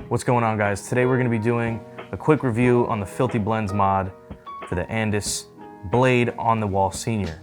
What's going on, guys? Today we're going to be doing a quick review on the Philthy Blendz mod for the Andis blade on the Wahl Senior.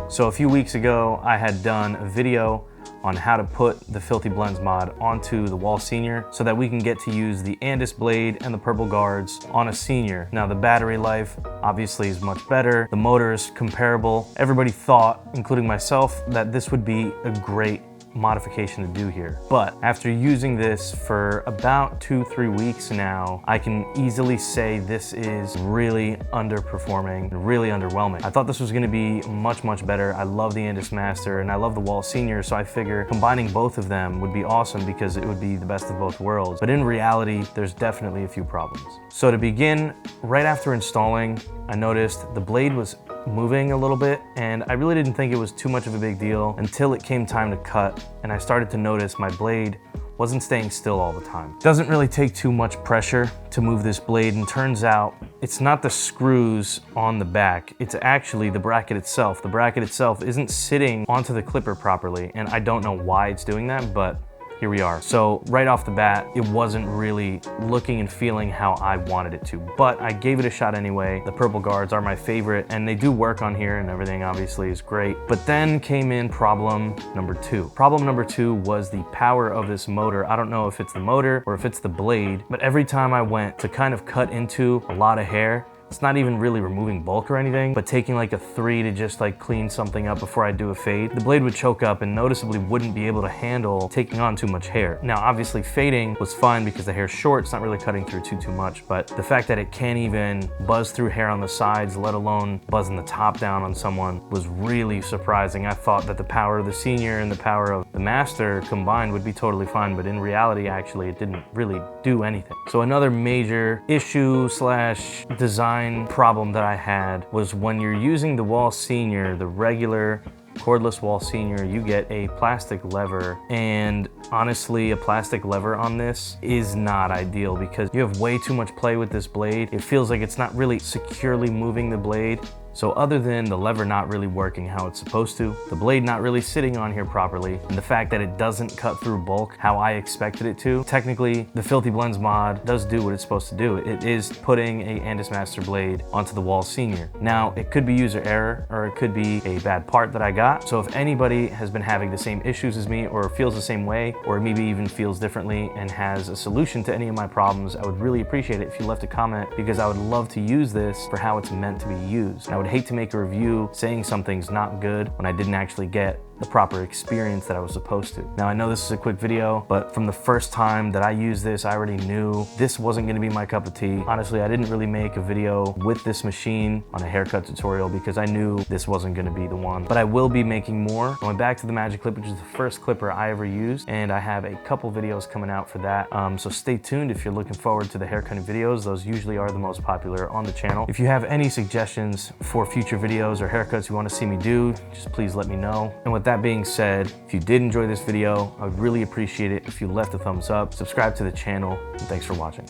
So a few weeks ago I had done a video on how to put the Philthy Blendz mod onto the Wahl Senior so that we can get to use the Andis blade and the purple guards on a Senior. Now the battery life obviously is much better. The motor is comparable. Everybody thought, including myself, that this would be a great modification to do here. But after using this for about 2-3 weeks now, I can easily say this is really underperforming, really underwhelming. I thought this was gonna be much better. I love the Andis Master and I love the Wahl Senior, so I figure combining both of them would be awesome because it would be the best of both worlds. But in reality, there's definitely a few problems. So to begin, right after installing, I noticed the blade was moving a little bit, and I really didn't think it was too much of a big deal until it came time to cut, and I started to notice my blade wasn't staying still all the time. It doesn't really take too much pressure to move this blade, and turns out it's not the screws on the back, it's actually the bracket itself. The bracket itself isn't sitting onto the clipper properly, and I don't know why it's doing that, but here we are. So right off the bat, it wasn't really looking and feeling how I wanted it to, but I gave it a shot anyway. The purple guards are my favorite and they do work on here and everything obviously is great. But then came in problem number two. Problem number two was the power of this motor. I don't know if it's the motor or if it's the blade, but every time I went to kind of cut into a lot of hair, it's not even really removing bulk or anything, but taking like a 3 to just like clean something up before I do a fade, the blade would choke up and noticeably wouldn't be able to handle taking on too much hair. Now, obviously fading was fine because the hair's short, it's not really cutting through too much, but the fact that it can't even buzz through hair on the sides, let alone buzzing the top down on someone, was really surprising. I thought that the power of the Senior and the power of the Master combined would be totally fine, but in reality, actually, it didn't really do anything. So another major issue slash design problem that I had was when you're using the Wahl Senior, the regular cordless Wahl Senior, you get a plastic lever, and honestly a plastic lever on this is not ideal because you have way too much play with this blade. It feels like it's not really securely moving the blade. So other than the lever not really working how it's supposed to, the blade not really sitting on here properly, and the fact that it doesn't cut through bulk how I expected it to, technically the Philthy Blendz mod does do what it's supposed to do. It is putting a Andis Master blade onto the Wahl Senior. Now, it could be user error or it could be a bad part that I got. So if anybody has been having the same issues as me or feels the same way, or maybe even feels differently and has a solution to any of my problems, I would really appreciate it if you left a comment because I would love to use this for how it's meant to be used. I would hate to make a review saying something's not good when I didn't actually get the proper experience that I was supposed to. Now I know this is a quick video, but from the first time that I used this, I already knew this wasn't gonna be my cup of tea. Honestly, I didn't really make a video with this machine on a haircut tutorial because I knew this wasn't gonna be the one. But I will be making more. I went back to the Magic Clip, which is the first clipper I ever used, and I have a couple videos coming out for that. So stay tuned if you're looking forward to the haircutting videos. Those usually are the most popular on the channel. If you have any suggestions for future videos or haircuts you want to see me do, just please let me know. And with that being said, if you did enjoy this video, I would really appreciate it if you left a thumbs up, subscribe to the channel, and thanks for watching.